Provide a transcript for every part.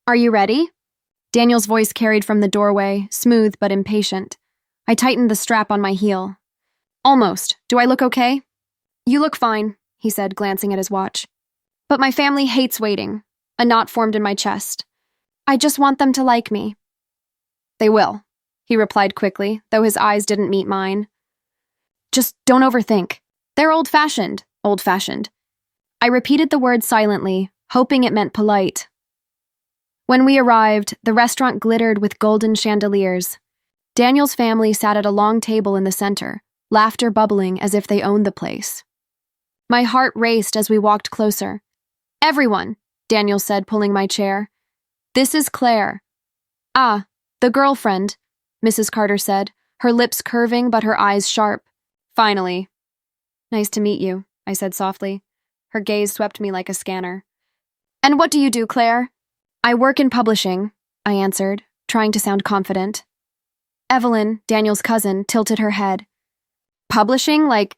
Are you ready? Daniel's voice carried from the doorway, smooth but impatient. I tightened the strap on my heel. Almost. Do I look okay? You look fine, he said, glancing at his watch. But my family hates waiting. A knot formed in my chest. I just want them to like me. They will, he replied quickly, though his eyes didn't meet mine. Just don't overthink. They're old-fashioned. Old-fashioned. I repeated the word silently, hoping it meant polite. When we arrived, the restaurant glittered with golden chandeliers. Daniel's family sat at a long table in the center, laughter bubbling as if they owned the place. My heart raced as we walked closer. Everyone, Daniel said, pulling my chair. This is Claire. Ah, the girlfriend, Mrs. Carter said, her lips curving but her eyes sharp. Finally. Nice to meet you, I said softly. Her gaze swept me like a scanner. And what do you do, Claire? I work in publishing, I answered, trying to sound confident. Evelyn, Daniel's cousin, tilted her head. Publishing, like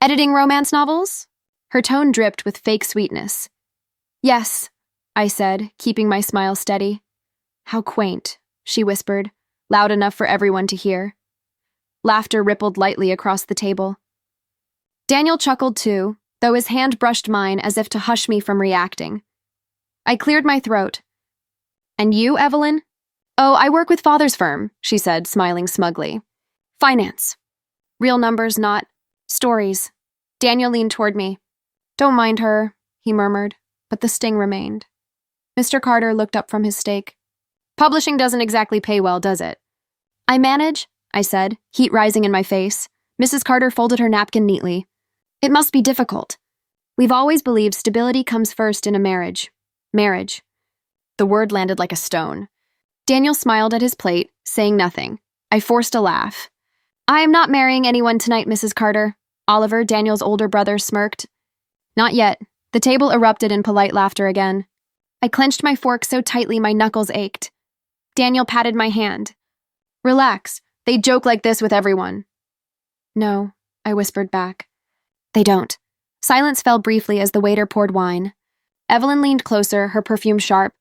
editing romance novels? Her tone dripped with fake sweetness. Yes, I said, keeping my smile steady. How quaint, she whispered, loud enough for everyone to hear. Laughter rippled lightly across the table. Daniel chuckled too, though his hand brushed mine as if to hush me from reacting. I cleared my throat. And you, Evelyn? Oh, I work with Father's firm, she said, smiling smugly. Finance. Real numbers, not stories. Daniel leaned toward me. Don't mind her, he murmured, but the sting remained. Mr. Carter looked up from his steak. Publishing doesn't exactly pay well, does it? I manage, I said, heat rising in my face. Mrs. Carter folded her napkin neatly. It must be difficult. We've always believed stability comes first in a marriage. Marriage. The word landed like a stone. Daniel smiled at his plate, saying nothing. I forced a laugh. I am not marrying anyone tonight, Mrs. Carter. Oliver, Daniel's older brother, smirked. Not yet. The table erupted in polite laughter again. I clenched my fork so tightly my knuckles ached. Daniel patted my hand. Relax. They joke like this with everyone. No, I whispered back. They don't. Silence fell briefly as the waiter poured wine. Evelyn leaned closer, her perfume sharp.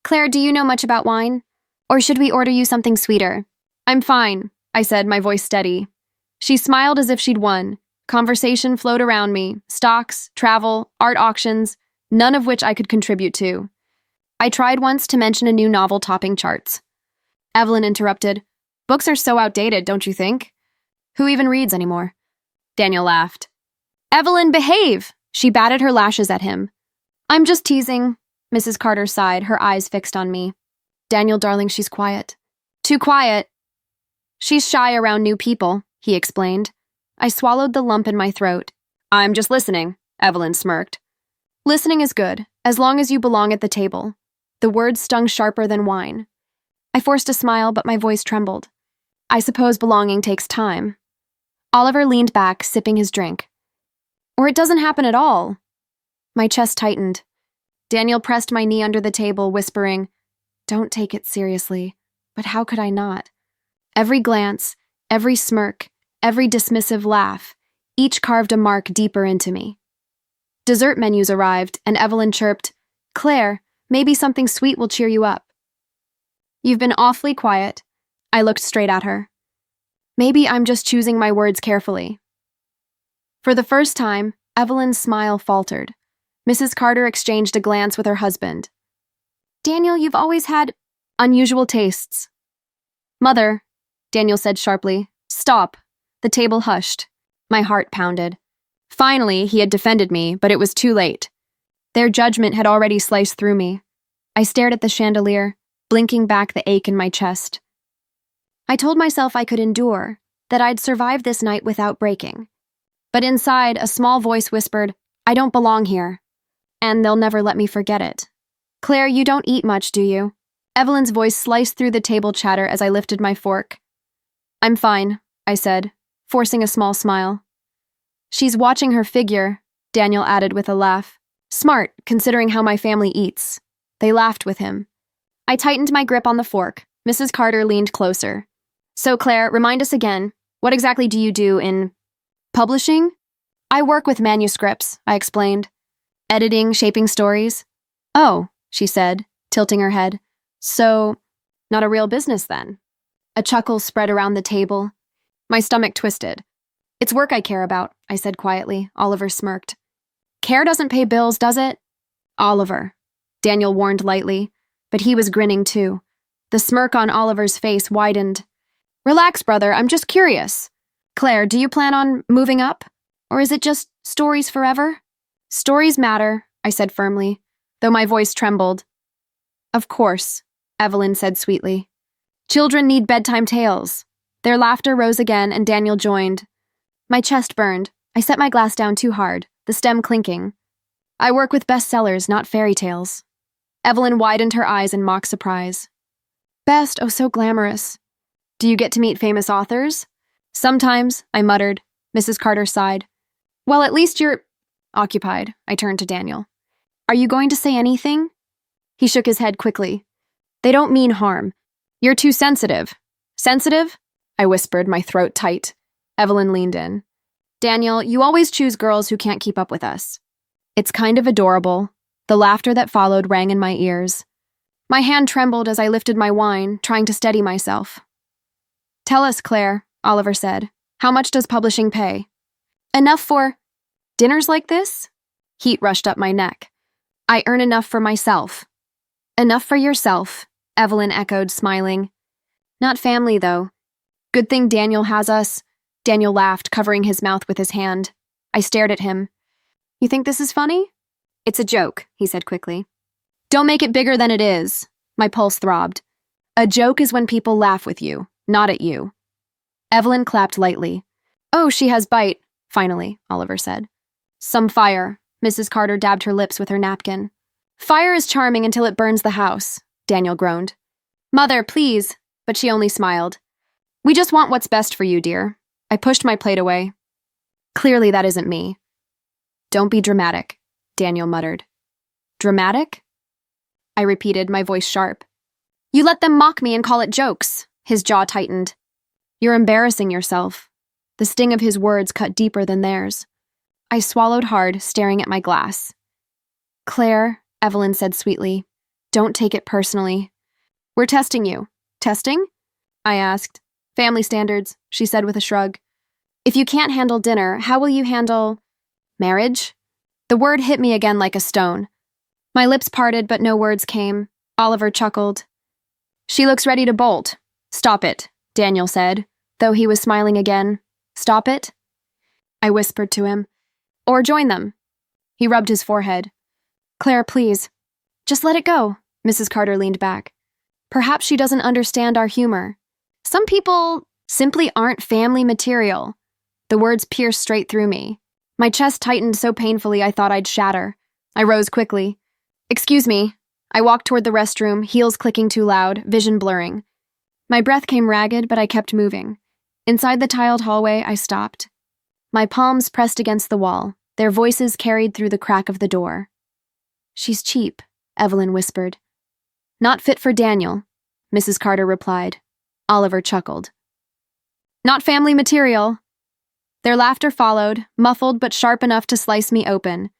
Claire, do you know much about wine? Or should we order you something sweeter? I'm fine, I said, my voice steady. She smiled as if she'd won. Conversation flowed around me, stocks, travel, art auctions, none of which I could contribute to. I tried once to mention a new novel topping charts. Evelyn interrupted. Books are so outdated, don't you think? Who even reads anymore? Daniel laughed. Evelyn, behave! She batted her lashes at him. I'm just teasing. Mrs. Carter sighed, her eyes fixed on me. Daniel, darling, she's quiet. Too quiet. She's shy around new people, he explained. I swallowed the lump in my throat. I'm just listening, Evelyn smirked. Listening is good, as long as you belong at the table. The words stung sharper than wine. I forced a smile, but my voice trembled. I suppose belonging takes time. Oliver leaned back, sipping his drink. Or it doesn't happen at all. My chest tightened. Daniel pressed my knee under the table, whispering, Don't take it seriously. But how could I not? Every glance, every smirk, every dismissive laugh, each carved a mark deeper into me. Dessert menus arrived, and Evelyn chirped, Claire, maybe something sweet will cheer you up. You've been awfully quiet. I looked straight at her. Maybe I'm just choosing my words carefully. For the first time, Evelyn's smile faltered. Mrs. Carter exchanged a glance with her husband. Daniel, you've always had unusual tastes. Mother, Daniel said sharply, stop. The table hushed. My heart pounded. Finally, he had defended me, but it was too late. Their judgment had already sliced through me. I stared at the chandelier, blinking back the ache in my chest. I told myself I could endure, that I'd survive this night without breaking. But inside, a small voice whispered, I don't belong here. And they'll never let me forget it. Claire, you don't eat much, do you? Evelyn's voice sliced through the table chatter as I lifted my fork. I'm fine, I said, forcing a small smile. She's watching her figure, Daniel added with a laugh. Smart, considering how my family eats. They laughed with him. I tightened my grip on the fork. Mrs. Carter leaned closer. So, Claire, remind us again, what exactly do you do in publishing? I work with manuscripts, I explained. Editing, shaping stories. Oh, she said, tilting her head. So, not a real business then? A chuckle spread around the table. My stomach twisted. It's work I care about, I said quietly. Oliver smirked. Care doesn't pay bills, does it? Oliver. Daniel warned lightly, but he was grinning too. The smirk on Oliver's face widened. Relax, brother, I'm just curious. Claire, do you plan on moving up? Or is it just stories forever? Stories matter, I said firmly, though my voice trembled. Of course, Evelyn said sweetly. Children need bedtime tales. Their laughter rose again, and Daniel joined. My chest burned. I set my glass down too hard, the stem clinking. I work with bestsellers, not fairy tales. Evelyn widened her eyes in mock surprise. Best, oh so glamorous. Do you get to meet famous authors? Sometimes, I muttered. Mrs. Carter sighed. Well, at least you're occupied. I turned to Daniel. Are you going to say anything? He shook his head quickly. They don't mean harm. You're too sensitive. Sensitive? I whispered, my throat tight. Evelyn leaned in. Daniel, you always choose girls who can't keep up with us. It's kind of adorable. The laughter that followed rang in my ears. My hand trembled as I lifted my wine, trying to steady myself. Tell us, Claire, Oliver said. How much does publishing pay? Enough for dinners like this? Heat rushed up my neck. I earn enough for myself. Enough for yourself, Evelyn echoed, smiling. Not family, though. Good thing Daniel has us. Daniel laughed, covering his mouth with his hand. I stared at him. You think this is funny? It's a joke, he said quickly. Don't make it bigger than it is. My pulse throbbed. A joke is when people laugh with you, not at you. Evelyn clapped lightly. Oh, she has bite, finally, Oliver said. Some fire. Mrs. Carter dabbed her lips with her napkin. Fire is charming until it burns the house, Daniel groaned. Mother, please, but she only smiled. We just want what's best for you, dear. I pushed my plate away. Clearly that isn't me. Don't be dramatic, Daniel muttered. Dramatic? I repeated, my voice sharp. You let them mock me and call it jokes. His jaw tightened. You're embarrassing yourself. The sting of his words cut deeper than theirs. I swallowed hard, staring at my glass. Claire, Evelyn said sweetly, don't take it personally. We're testing you. Testing? I asked. Family standards, she said with a shrug. If you can't handle dinner, how will you handle marriage? The word hit me again like a stone. My lips parted, but no words came. Oliver chuckled. She looks ready to bolt. Stop it, Daniel said, though he was smiling again. Stop it? I whispered to him. Or join them. He rubbed his forehead. Claire, please. Just let it go, Mrs. Carter leaned back. Perhaps she doesn't understand our humor. Some people simply aren't family material. The words pierced straight through me. My chest tightened so painfully I thought I'd shatter. I rose quickly. Excuse me. I walked toward the restroom, heels clicking too loud, vision blurring. My breath came ragged, but I kept moving. Inside the tiled hallway, I stopped. My palms pressed against the wall, their voices carried through the crack of the door. She's cheap, Evelyn whispered. Not fit for Daniel, Mrs. Carter replied. Oliver chuckled. Not family material. Their laughter followed, muffled but sharp enough to slice me open.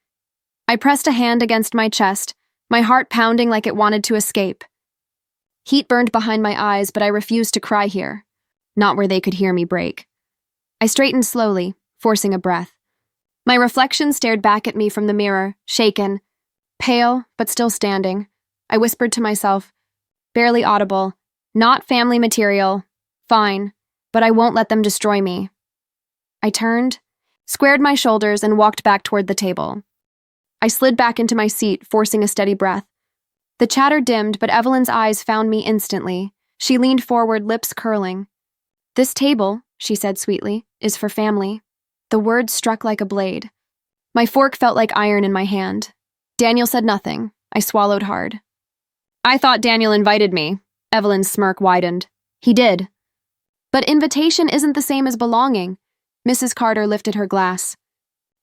I pressed a hand against my chest, my heart pounding like it wanted to escape. Heat burned behind my eyes, but I refused to cry here, not where they could hear me break. I straightened slowly, forcing a breath. My reflection stared back at me from the mirror, shaken, pale, but still standing. I whispered to myself, barely audible, not family material, fine, but I won't let them destroy me. I turned, squared my shoulders, and walked back toward the table. I slid back into my seat, forcing a steady breath. The chatter dimmed, but Evelyn's eyes found me instantly. She leaned forward, lips curling. This table, she said sweetly, is for family. The words struck like a blade. My fork felt like iron in my hand. Daniel said nothing. I swallowed hard. I thought Daniel invited me. Evelyn's smirk widened. He did. But invitation isn't the same as belonging. Mrs. Carter lifted her glass.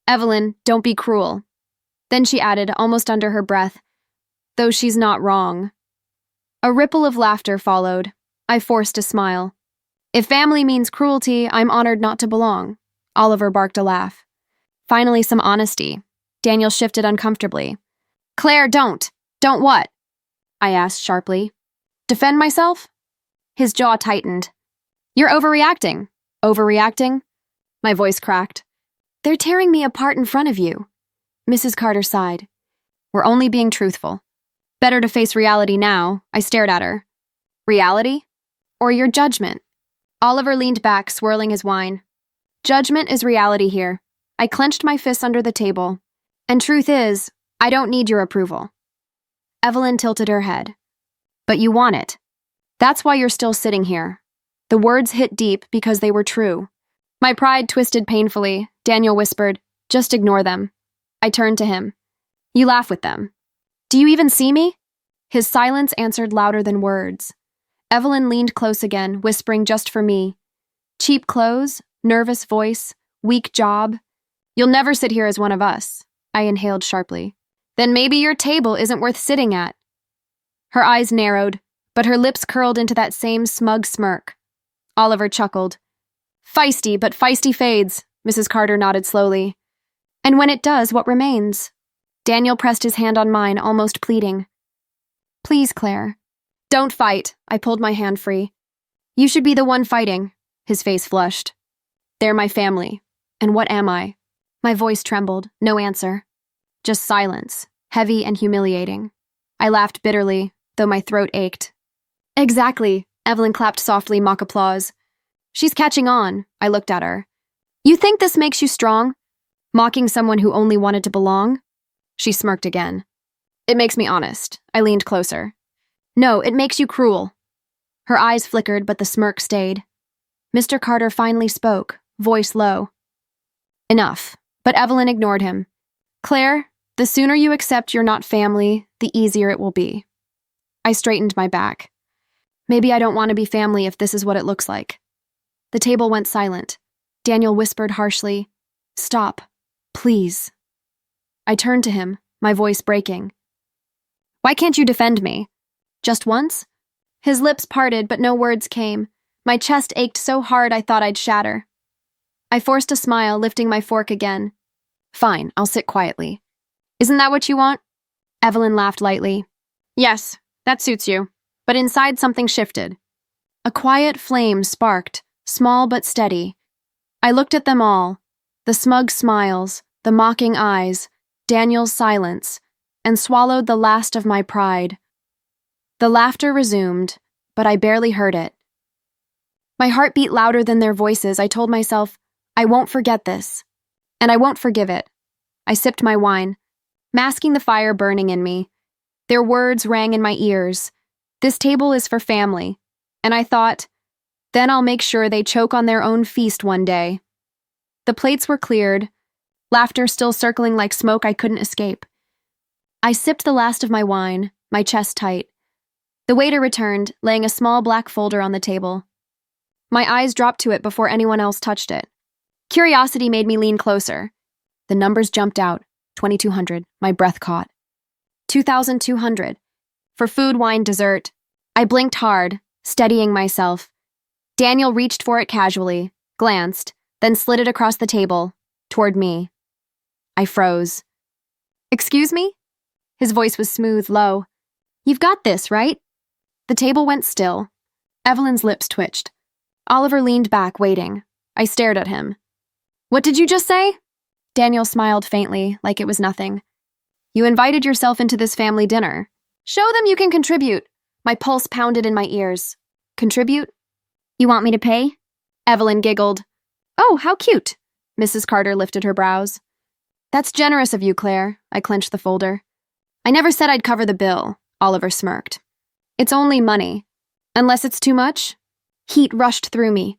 Evelyn, don't be cruel. Then she added, almost under her breath, though she's not wrong. A ripple of laughter followed. I forced a smile. If family means cruelty, I'm honored not to belong. Oliver barked a laugh. Finally, some honesty. Daniel shifted uncomfortably. Claire, don't. Don't what? I asked sharply. Defend myself? His jaw tightened. You're overreacting. Overreacting? My voice cracked. They're tearing me apart in front of you. Mrs. Carter sighed. We're only being truthful. Better to face reality now, I stared at her. Reality? Or your judgment? Oliver leaned back, swirling his wine. Judgment is reality here. I clenched my fists under the table. And truth is, I don't need your approval. Evelyn tilted her head. But you want it. That's why you're still sitting here. The words hit deep because they were true. My pride twisted painfully. Daniel whispered, just ignore them. I turned to him. You laugh with them. Do you even see me? His silence answered louder than words. Evelyn leaned close again, whispering just for me. Cheap clothes, nervous voice, weak job. You'll never sit here as one of us. I inhaled sharply. Then maybe your table isn't worth sitting at. Her eyes narrowed, but her lips curled into that same smug smirk. Oliver chuckled. Feisty, but feisty fades, Mrs. Carter nodded slowly. And when it does, what remains? Daniel pressed his hand on mine, almost pleading. Please, Claire. Don't fight, I pulled my hand free. You should be the one fighting. His face flushed. They're my family. And what am I? My voice trembled, no answer. Just silence, heavy and humiliating. I laughed bitterly, though my throat ached. Exactly, Evelyn clapped softly, mock applause. She's catching on, I looked at her. You think this makes you strong? Mocking someone who only wanted to belong? She smirked again. It makes me honest. I leaned closer. No, it makes you cruel. Her eyes flickered, but the smirk stayed. Mr. Carter finally spoke, voice low. Enough, but Evelyn ignored him. Claire, the sooner you accept you're not family, the easier it will be. I straightened my back. Maybe I don't want to be family if this is what it looks like. The table went silent. Daniel whispered harshly, Stop, please. I turned to him, my voice breaking. Why can't you defend me? Just once? His lips parted, but no words came. My chest ached so hard I thought I'd shatter. I forced a smile, lifting my fork again. Fine, I'll sit quietly. Isn't that what you want? Evelyn laughed lightly. Yes, that suits you. But inside something shifted. A quiet flame sparked, small but steady. I looked at them all, the smug smiles, the mocking eyes, Daniel's silence, and swallowed the last of my pride. The laughter resumed, but I barely heard it. My heart beat louder than their voices. I told myself, I won't forget this. And I won't forgive it. I sipped my wine, masking the fire burning in me. Their words rang in my ears. This table is for family. And I thought, then I'll make sure they choke on their own feast one day. The plates were cleared, laughter still circling like smoke I couldn't escape. I sipped the last of my wine, my chest tight. The waiter returned, laying a small black folder on the table. My eyes dropped to it before anyone else touched it. Curiosity made me lean closer. The numbers jumped out. 2,200. My breath caught. 2,200. For food, wine, dessert. I blinked hard, steadying myself. Daniel reached for it casually, glanced, then slid it across the table, toward me. I froze. Excuse me? His voice was smooth, low. You've got this, right? The table went still. Evelyn's lips twitched. Oliver leaned back, waiting. I stared at him. What did you just say? Daniel smiled faintly, like it was nothing. You invited yourself into this family dinner. Show them you can contribute. My pulse pounded in my ears. Contribute? You want me to pay? Evelyn giggled. Oh, how cute. Mrs. Carter lifted her brows. That's generous of you, Claire. I clenched the folder. I never said I'd cover the bill, Oliver smirked. It's only money. Unless it's too much? Heat rushed through me.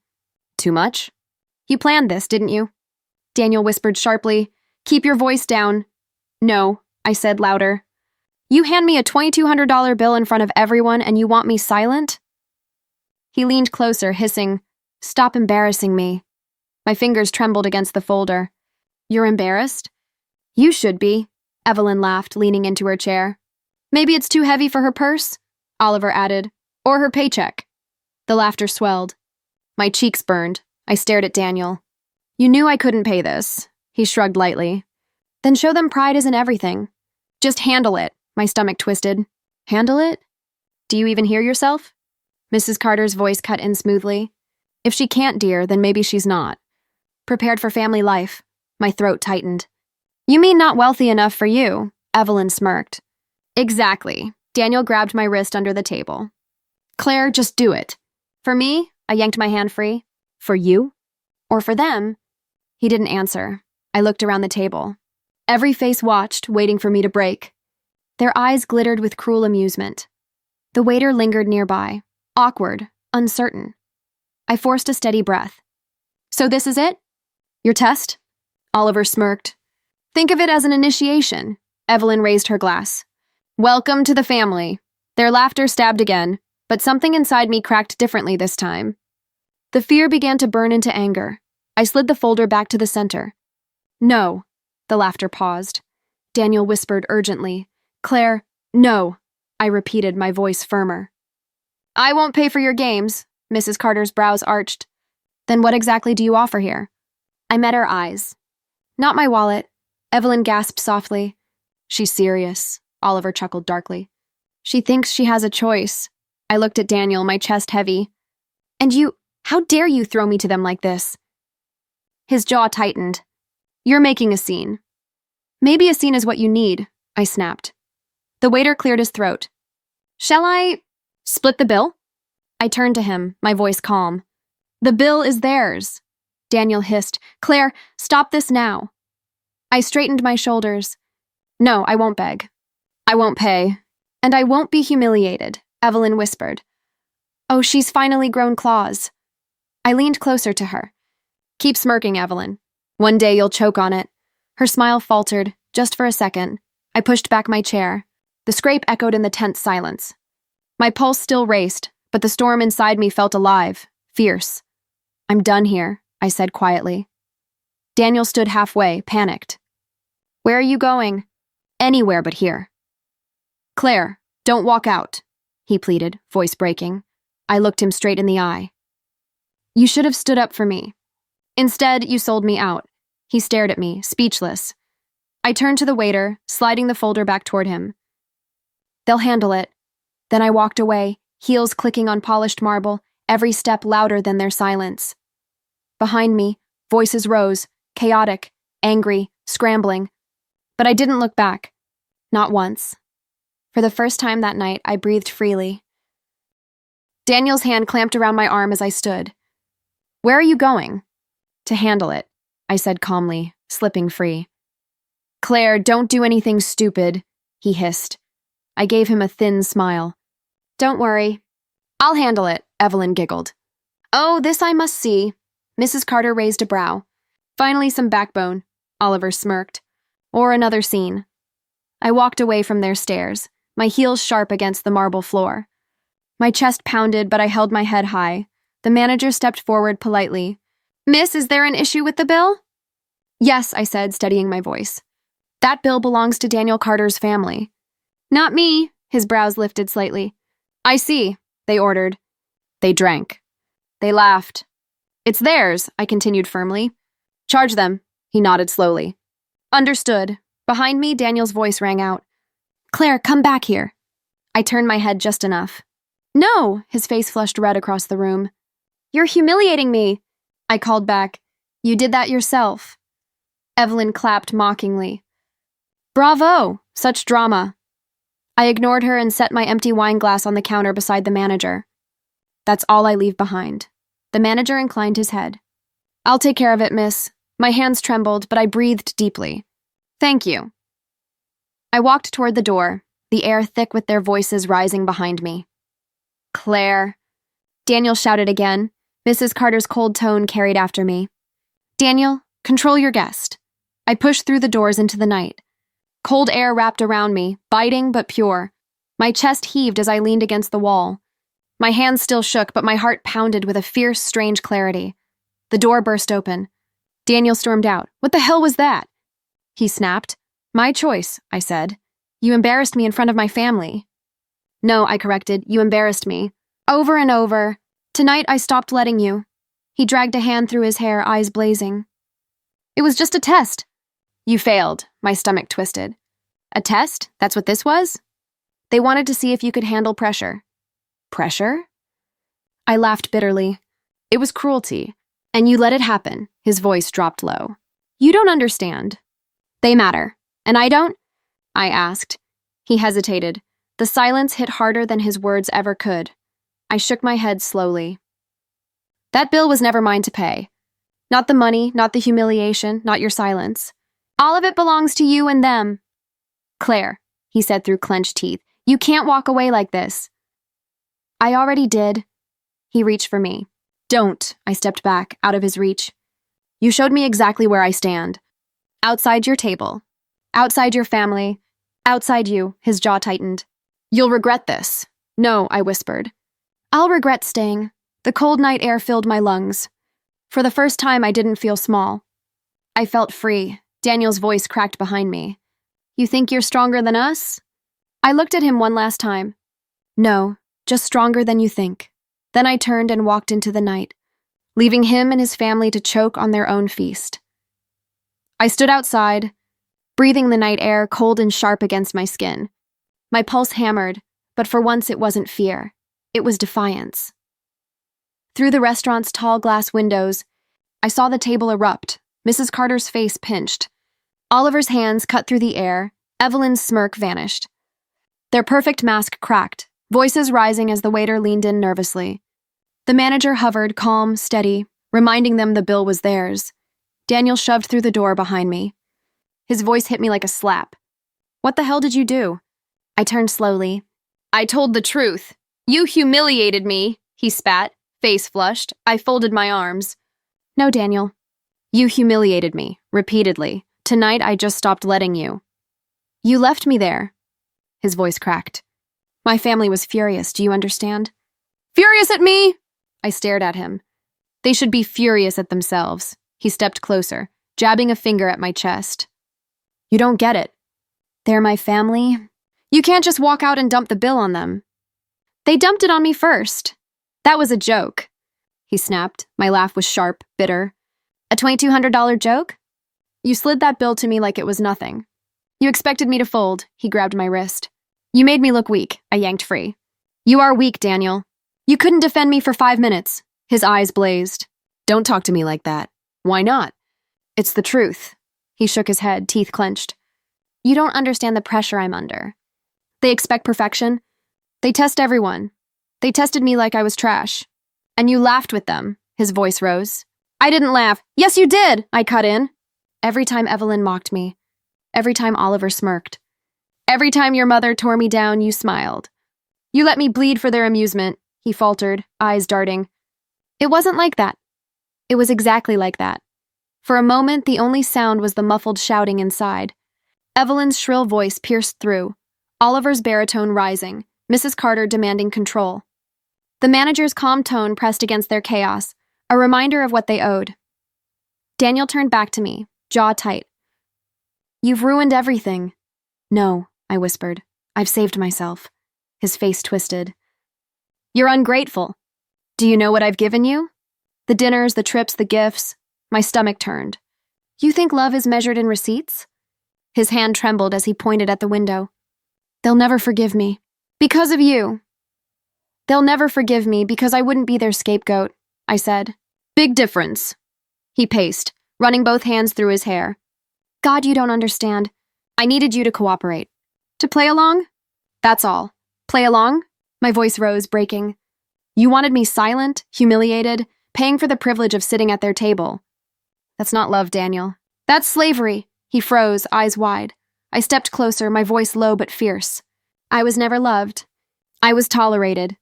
Too much? You planned this, didn't you? Daniel whispered sharply. Keep your voice down. No, I said louder. You hand me a $2,200 bill in front of everyone and you want me silent? He leaned closer, hissing, Stop embarrassing me. My fingers trembled against the folder. You're embarrassed? You should be, Evelyn laughed, leaning into her chair. Maybe it's too heavy for her purse, Oliver added, or her paycheck. The laughter swelled. My cheeks burned. I stared at Daniel. You knew I couldn't pay this. He shrugged lightly. Then show them pride isn't everything. Just handle it. My stomach twisted. Handle it? Do you even hear yourself? Mrs. Carter's voice cut in smoothly. If she can't, dear, then maybe she's not. Prepared for family life. My throat tightened. You mean not wealthy enough for you? Evelyn smirked. Exactly. Daniel grabbed my wrist under the table. Claire, just do it. For me? I yanked my hand free. For you? Or for them? He didn't answer. I looked around the table. Every face watched, waiting for me to break. Their eyes glittered with cruel amusement. The waiter lingered nearby, awkward, uncertain. I forced a steady breath. So this is it? Your test? Oliver smirked. Think of it as an initiation. Evelyn raised her glass. Welcome to the family. Their laughter stabbed again, but something inside me cracked differently this time. The fear began to burn into anger. I slid the folder back to the center. No. The laughter paused. Daniel whispered urgently. Claire, no. I repeated, my voice firmer. I won't pay for your games. Mrs. Carter's brows arched. Then what exactly do you offer here? I met her eyes. Not my wallet. Evelyn gasped softly. She's serious. Oliver chuckled darkly. She thinks she has a choice. I looked at Daniel, my chest heavy. And you, how dare you throw me to them like this? His jaw tightened. You're making a scene. Maybe a scene is what you need, I snapped. The waiter cleared his throat. Shall I split the bill? I turned to him, my voice calm. The bill is theirs. Daniel hissed. Claire, stop this now. I straightened my shoulders. No, I won't beg. I won't pay. And I won't be humiliated, Evelyn whispered. Oh, she's finally grown claws. I leaned closer to her. Keep smirking, Evelyn. One day you'll choke on it. Her smile faltered, just for a second. I pushed back my chair. The scrape echoed in the tense silence. My pulse still raced, but the storm inside me felt alive, fierce. I'm done here, I said quietly. Daniel stood halfway, panicked. Where are you going? Anywhere but here. Claire, don't walk out, he pleaded, voice breaking. I looked him straight in the eye. You should have stood up for me. Instead, you sold me out. He stared at me, speechless. I turned to the waiter, sliding the folder back toward him. They'll handle it. Then I walked away, heels clicking on polished marble, every step louder than their silence. Behind me, voices rose, chaotic, angry, scrambling. But I didn't look back. Not once. For the first time that night, I breathed freely. Daniel's hand clamped around my arm as I stood. Where are you going? To handle it, I said calmly, slipping free. Claire, don't do anything stupid, he hissed. I gave him a thin smile. Don't worry. I'll handle it, Evelyn giggled. Oh, this I must see. Mrs. Carter raised a brow. Finally some backbone, Oliver smirked. Or another scene. I walked away from their stares, my heels sharp against the marble floor. My chest pounded, but I held my head high. The manager stepped forward politely. Miss, is there an issue with the bill? Yes, I said, steadying my voice. That bill belongs to Daniel Carter's family. Not me, his brows lifted slightly. I see, they ordered. They drank. They laughed. It's theirs, I continued firmly. Charge them, he nodded slowly. Understood. Behind me, Daniel's voice rang out. Claire, come back here. I turned my head just enough. No, his face flushed red across the room. You're humiliating me, I called back. You did that yourself. Evelyn clapped mockingly. Bravo, such drama. I ignored her and set my empty wine glass on the counter beside the manager. That's all I leave behind. The manager inclined his head. I'll take care of it, miss. My hands trembled, but I breathed deeply. Thank you. I walked toward the door, the air thick with their voices rising behind me. Claire. Daniel shouted again. Mrs. Carter's cold tone carried after me. Daniel, control your guest. I pushed through the doors into the night. Cold air wrapped around me, biting but pure. My chest heaved as I leaned against the wall. My hands still shook, but my heart pounded with a fierce, strange clarity. The door burst open. Daniel stormed out. What the hell was that? He snapped. My choice, I said. You embarrassed me in front of my family. No, I corrected. You embarrassed me. Over and over. Tonight I stopped letting you. He dragged a hand through his hair, eyes blazing. It was just a test. You failed. My stomach twisted. A test? That's what this was? They wanted to see if you could handle pressure. Pressure? I laughed bitterly. It was cruelty. And you let it happen. His voice dropped low. You don't understand. They matter. And I don't? I asked. He hesitated. The silence hit harder than his words ever could. I shook my head slowly. That bill was never mine to pay. Not the money, not the humiliation, not your silence. All of it belongs to you and them. Claire, he said through clenched teeth, you can't walk away like this. I already did. He reached for me. Don't, I stepped back, out of his reach. You showed me exactly where I stand. Outside your table. Outside your family. Outside you, his jaw tightened. You'll regret this. No, I whispered. I'll regret staying. The cold night air filled my lungs. For the first time, I didn't feel small. I felt free. Daniel's voice cracked behind me. You think you're stronger than us? I looked at him one last time. No, just stronger than you think. Then I turned and walked into the night, leaving him and his family to choke on their own feast. I stood outside, breathing the night air cold and sharp against my skin. My pulse hammered, but for once it wasn't fear. It was defiance. Through the restaurant's tall glass windows, I saw the table erupt, Mrs. Carter's face pinched. Oliver's hands cut through the air, Evelyn's smirk vanished. Their perfect mask cracked, voices rising as the waiter leaned in nervously. The manager hovered, calm, steady, reminding them the bill was theirs. Daniel shoved through the door behind me. His voice hit me like a slap. What the hell did you do? I turned slowly. I told the truth. You humiliated me, he spat, face flushed. I folded my arms. No, Daniel. You humiliated me, repeatedly. Tonight I just stopped letting you. You left me there. His voice cracked. My family was furious, do you understand? Furious at me? I stared at him. They should be furious at themselves. He stepped closer, jabbing a finger at my chest. You don't get it. They're my family. You can't just walk out and dump the bill on them. They dumped it on me first. That was a joke. He snapped. My laugh was sharp, bitter. A $2,200 joke? You slid that bill to me like it was nothing. You expected me to fold. He grabbed my wrist. You made me look weak. I yanked free. You are weak, Daniel. You couldn't defend me for 5 minutes. His eyes blazed. Don't talk to me like that. Why not? It's the truth. He shook his head, teeth clenched. You don't understand the pressure I'm under. They expect perfection. They test everyone. They tested me like I was trash. And you laughed with them. His voice rose. I didn't laugh. Yes, you did, I cut in. Every time Evelyn mocked me. Every time Oliver smirked. Every time your mother tore me down, you smiled. You let me bleed for their amusement, he faltered, eyes darting. It wasn't like that. It was exactly like that. For a moment, the only sound was the muffled shouting inside. Evelyn's shrill voice pierced through, Oliver's baritone rising, Mrs. Carter demanding control. The manager's calm tone pressed against their chaos, a reminder of what they owed. Daniel turned back to me, jaw tight. You've ruined everything. No, I whispered. I've saved myself. His face twisted. You're ungrateful. Do you know what I've given you? The dinners, the trips, the gifts. My stomach turned. You think love is measured in receipts? His hand trembled as he pointed at the window. They'll never forgive me. Because of you. They'll never forgive me because I wouldn't be their scapegoat, I said. Big difference. He paced, running both hands through his hair. God, you don't understand. I needed you to cooperate. To play along? That's all. Play along? My voice rose, breaking. You wanted me silent, humiliated, paying for the privilege of sitting at their table. That's not love, Daniel. That's slavery. He froze, eyes wide. I stepped closer, my voice low but fierce. I was never loved. I was tolerated.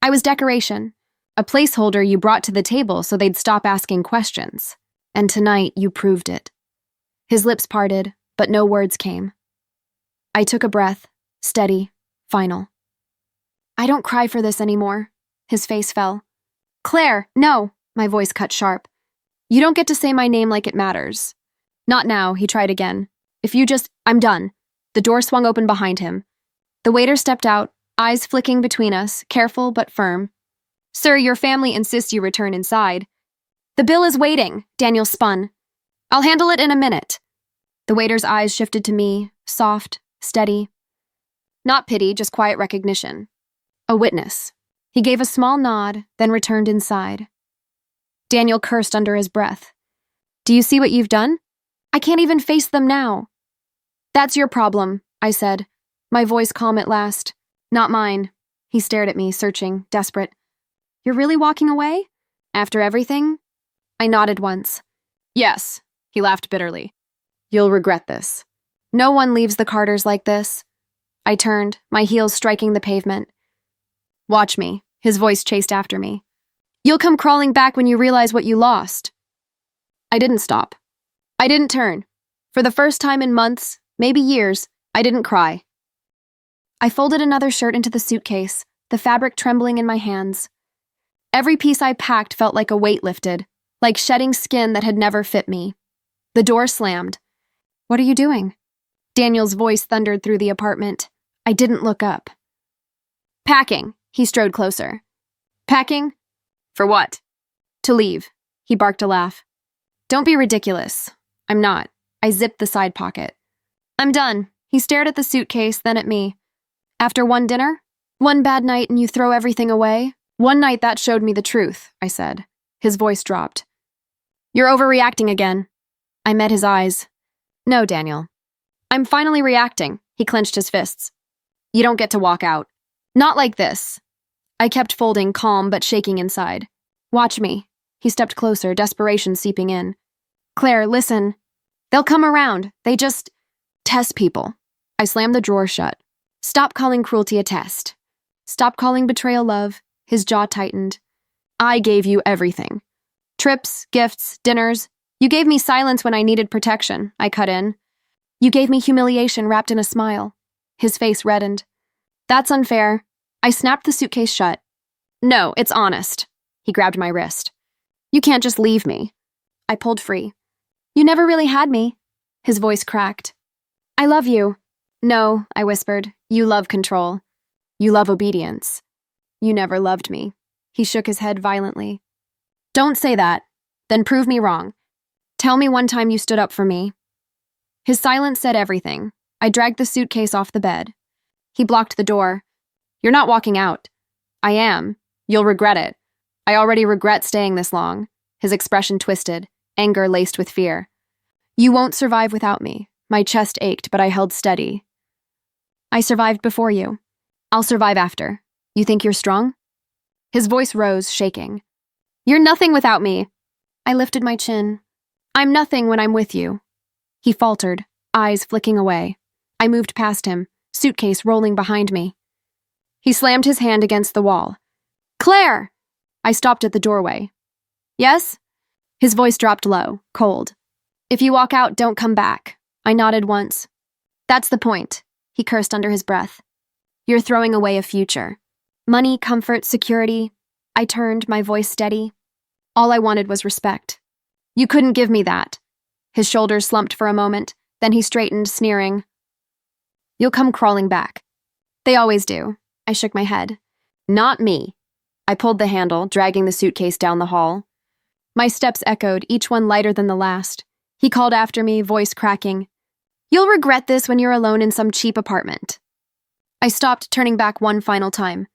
I was decoration. A placeholder you brought to the table so they'd stop asking questions. And tonight you proved it. His lips parted, but no words came. I took a breath, steady, final. I don't cry for this anymore. His face fell. Claire, no, my voice cut sharp. You don't get to say my name like it matters. Not now, he tried again. If you just, I'm done. The door swung open behind him. The waiter stepped out, eyes flicking between us, careful but firm. Sir, your family insists you return inside. The bill is waiting, Daniel spun. I'll handle it in a minute. The waiter's eyes shifted to me, soft, steady. Not pity, just quiet recognition. A witness. He gave a small nod, then returned inside. Daniel cursed under his breath. Do you see what you've done? I can't even face them now. That's your problem, I said, my voice calm at last. Not mine. He stared at me, searching, desperate. You're really walking away? After everything? I nodded once. Yes, he laughed bitterly. You'll regret this. No one leaves the Carters like this. I turned, my heels striking the pavement. Watch me, his voice chased after me. You'll come crawling back when you realize what you lost. I didn't stop. I didn't turn. For the first time in months, maybe years, I didn't cry. I folded another shirt into the suitcase, the fabric trembling in my hands. Every piece I packed felt like a weight lifted, like shedding skin that had never fit me. The door slammed. What are you doing? Daniel's voice thundered through the apartment. I didn't look up. Packing, he strode closer. Packing? For what? To leave, he barked a laugh. Don't be ridiculous. I'm not. I zipped the side pocket. I'm done. He stared at the suitcase, then at me. After one dinner? One bad night and you throw everything away? One night that showed me the truth, I said. His voice dropped. You're overreacting again. I met his eyes. No, Daniel. I'm finally reacting, he clenched his fists. You don't get to walk out. Not like this. I kept folding, calm but shaking inside. Watch me. He stepped closer, desperation seeping in. Claire, listen. They'll come around. They just test people. I slammed the drawer shut. Stop calling cruelty a test. Stop calling betrayal love. His jaw tightened. I gave you everything. Trips, gifts, dinners. You gave me silence when I needed protection, I cut in. You gave me humiliation wrapped in a smile. His face reddened. That's unfair. I snapped the suitcase shut. No, it's honest. He grabbed my wrist. You can't just leave me. I pulled free. You never really had me. His voice cracked. I love you. No, I whispered. You love control. You love obedience. You never loved me. He shook his head violently. Don't say that. Then prove me wrong. Tell me one time you stood up for me. His silence said everything. I dragged the suitcase off the bed. He blocked the door. You're not walking out. I am. You'll regret it. I already regret staying this long. His expression twisted, anger laced with fear. You won't survive without me. My chest ached, but I held steady. I survived before you. I'll survive after. You think you're strong? His voice rose, shaking. You're nothing without me. I lifted my chin. I'm nothing when I'm with you. He faltered, eyes flicking away. I moved past him, suitcase rolling behind me. He slammed his hand against the wall. Claire! I stopped at the doorway. Yes? His voice dropped low, cold. If you walk out, don't come back. I nodded once. That's the point, he cursed under his breath. You're throwing away a future. Money, comfort, security. I turned, my voice steady. All I wanted was respect. You couldn't give me that. His shoulders slumped for a moment, then he straightened, sneering. You'll come crawling back. They always do. I shook my head. Not me. I pulled the handle, dragging the suitcase down the hall. My steps echoed, each one lighter than the last. He called after me, voice cracking. You'll regret this when you're alone in some cheap apartment. I stopped, turning back one final time.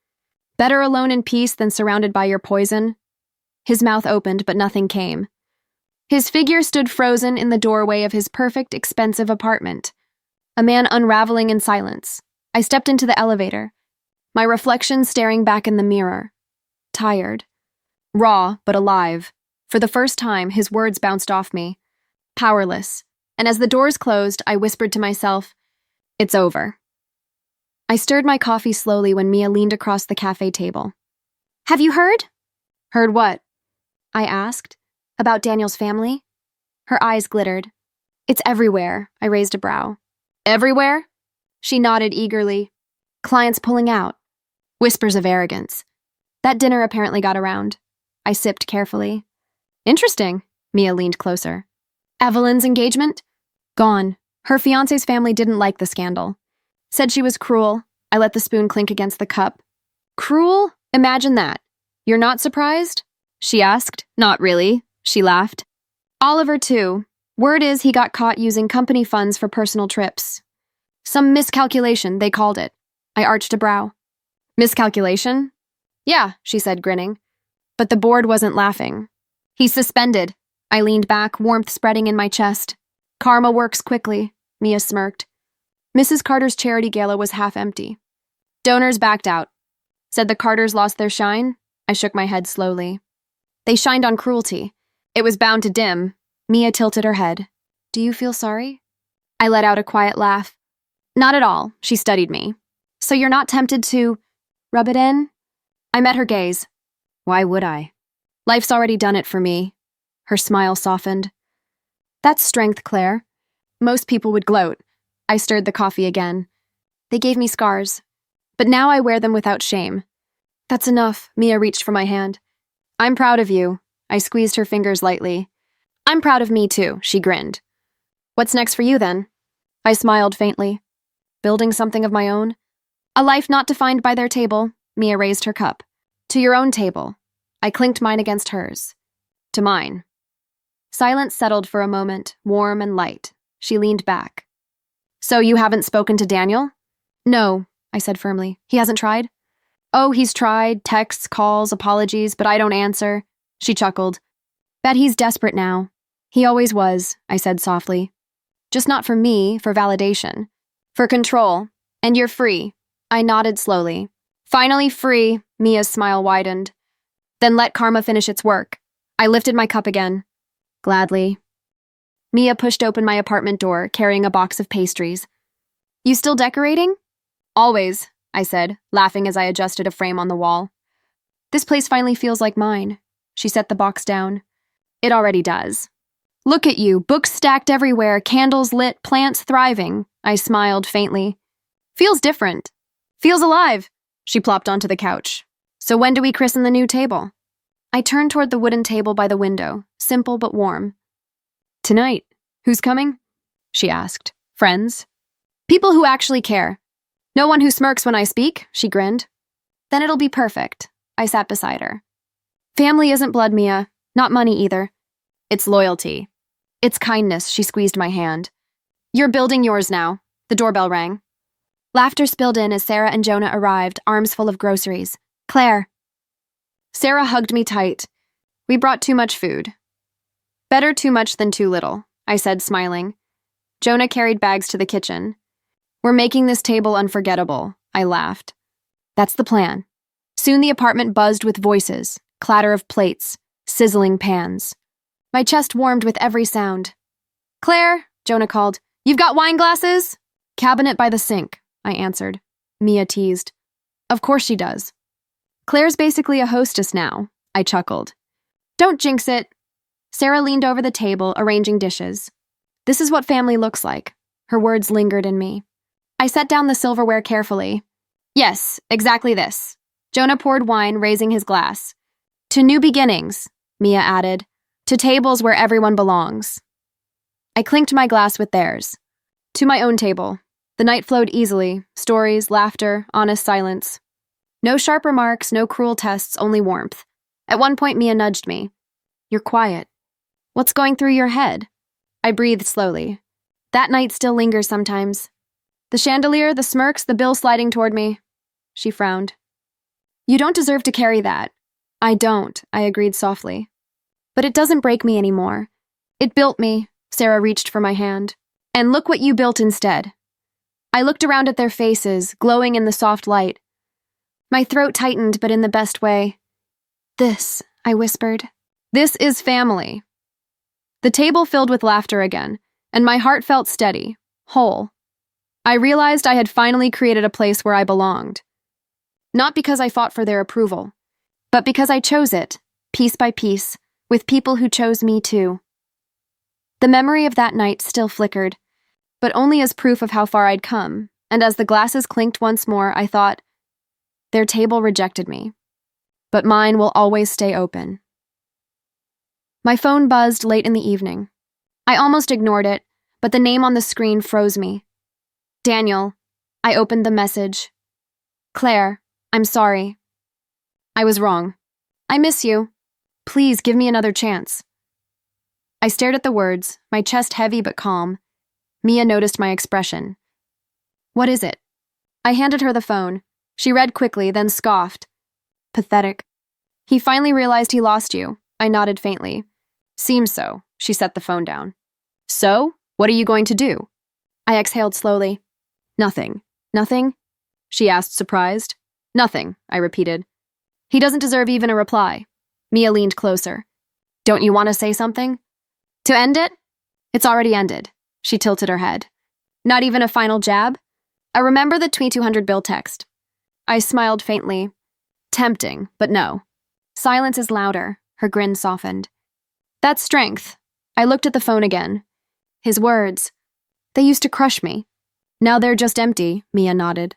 Better alone in peace than surrounded by your poison. His mouth opened, but nothing came. His figure stood frozen in the doorway of his perfect, expensive apartment. A man unraveling in silence. I stepped into the elevator. My reflection staring back in the mirror. Tired. Raw, but alive. For the first time, his words bounced off me. Powerless. And as the doors closed, I whispered to myself, it's over. I stirred my coffee slowly when Mia leaned across the cafe table. Have you heard? Heard what? I asked. About Daniel's family? Her eyes glittered. It's everywhere, I raised a brow. Everywhere? She nodded eagerly. Clients pulling out. Whispers of arrogance. That dinner apparently got around. I sipped carefully. Interesting. Mia leaned closer. Evelyn's engagement? Gone. Her fiancé's family didn't like the scandal. Said she was cruel. I let the spoon clink against the cup. Cruel? Imagine that. You're not surprised? She asked. Not really. She laughed. Oliver, too. Word is he got caught using company funds for personal trips. Some miscalculation, they called it. I arched a brow. Miscalculation? Yeah, she said, grinning. But the board wasn't laughing. He's suspended. I leaned back, warmth spreading in my chest. Karma works quickly, Mia smirked. Mrs. Carter's charity gala was half empty. Donors backed out. Said the Carters lost their shine? I shook my head slowly. They shined on cruelty. It was bound to dim. Mia tilted her head. Do you feel sorry? I let out a quiet laugh. Not at all, she studied me. So you're not tempted to rub it in? I met her gaze. Why would I? Life's already done it for me. Her smile softened. That's strength, Claire. Most people would gloat. I stirred the coffee again. They gave me scars. But now I wear them without shame. That's enough, Mia reached for my hand. I'm proud of you. I squeezed her fingers lightly. I'm proud of me too, she grinned. What's next for you then? I smiled faintly. Building something of my own? A life not defined by their table, Mia raised her cup. To your own table. I clinked mine against hers. To mine. Silence settled for a moment, warm and light. She leaned back. So you haven't spoken to Daniel? No, I said firmly. He hasn't tried? Oh, he's tried, texts, calls, apologies, but I don't answer. She chuckled. Bet he's desperate now. He always was, I said softly. Just not for me, for validation. For control. And you're free. I nodded slowly. Finally free, Mia's smile widened. Then let karma finish its work. I lifted my cup again. Gladly. Mia pushed open my apartment door, carrying a box of pastries. You still decorating? Always, I said, laughing as I adjusted a frame on the wall. This place finally feels like mine. She set the box down. It already does. Look at you, books stacked everywhere, candles lit, plants thriving. I smiled faintly. Feels different. Feels alive. She plopped onto the couch. So when do we christen the new table? I turned toward the wooden table by the window, simple but warm. Tonight. Who's coming? She asked. Friends? People who actually care. No one who smirks when I speak, she grinned. Then it'll be perfect. I sat beside her. Family isn't blood, Mia. Not money either. It's loyalty. It's kindness, she squeezed my hand. You're building yours now. The doorbell rang. Laughter spilled in as Sarah and Jonah arrived, arms full of groceries. Claire. Sarah hugged me tight. We brought too much food. Better too much than too little, I said, smiling. Jonah carried bags to the kitchen. We're making this table unforgettable, I laughed. That's the plan. Soon the apartment buzzed with voices, clatter of plates, sizzling pans. My chest warmed with every sound. Claire, Jonah called, you've got wine glasses? Cabinet by the sink, I answered. Mia teased. Of course she does. Claire's basically a hostess now, I chuckled. Don't jinx it. Sarah leaned over the table, arranging dishes. This is what family looks like. Her words lingered in me. I set down the silverware carefully. Yes, exactly this. Jonah poured wine, raising his glass. To new beginnings, Mia added. To tables where everyone belongs. I clinked my glass with theirs. To my own table. The night flowed easily. Stories, laughter, honest silence. No sharp remarks, no cruel tests, only warmth. At one point, Mia nudged me. You're quiet. What's going through your head? I breathed slowly. That night still lingers sometimes. The chandelier, the smirks, the bill sliding toward me. She frowned. You don't deserve to carry that. I don't, I agreed softly. But it doesn't break me anymore. It built me. Sarah reached for my hand. And look what you built instead. I looked around at their faces, glowing in the soft light. My throat tightened, but in the best way. This, I whispered. This is family. The table filled with laughter again, and my heart felt steady, whole. I realized I had finally created a place where I belonged. Not because I fought for their approval, but because I chose it, piece by piece, with people who chose me too. The memory of that night still flickered, but only as proof of how far I'd come, and as the glasses clinked once more, I thought, their table rejected me, but mine will always stay open. My phone buzzed late in the evening. I almost ignored it, but the name on the screen froze me. Daniel. I opened the message. Claire, I'm sorry. I was wrong. I miss you. Please give me another chance. I stared at the words, my chest heavy but calm. Mia noticed my expression. What is it? I handed her the phone. She read quickly, then scoffed. Pathetic. He finally realized he lost you. I nodded faintly. Seems so. She set the phone down. So? What are you going to do? I exhaled slowly. Nothing. Nothing? She asked, surprised. Nothing, I repeated. He doesn't deserve even a reply. Mia leaned closer. Don't you want to say something? To end it? It's already ended. She tilted her head. Not even a final jab? I remember the 2200 bill text. I smiled faintly. Tempting, but no. Silence is louder. Her grin softened. That's strength. I looked at the phone again. His words. They used to crush me. Now they're just empty, Mia nodded.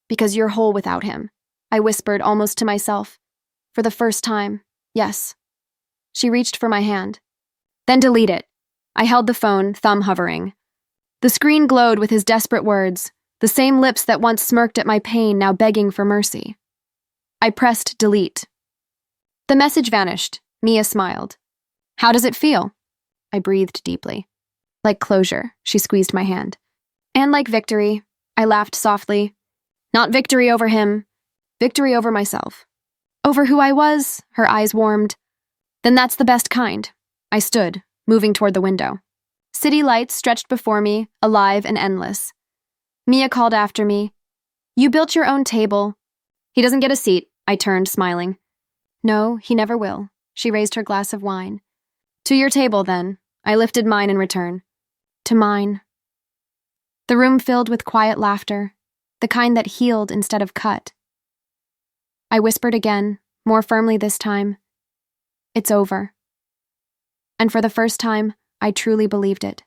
Because you're whole without him, I whispered almost to myself. For the first time, yes. She reached for my hand. Then delete it. I held the phone, thumb hovering. The screen glowed with his desperate words, the same lips that once smirked at my pain, now begging for mercy. I pressed delete. The message vanished. Mia smiled. How does it feel? I breathed deeply. Like closure, she squeezed my hand. And like victory, I laughed softly. Not victory over him, victory over myself. Over who I was, her eyes warmed. Then that's the best kind. I stood, moving toward the window. City lights stretched before me, alive and endless. Mia called after me. You built your own table. He doesn't get a seat, I turned, smiling. No, he never will. She raised her glass of wine. To your table, then. I lifted mine in return. To mine. The room filled with quiet laughter, the kind that healed instead of cut. I whispered again, more firmly this time. It's over. And for the first time, I truly believed it.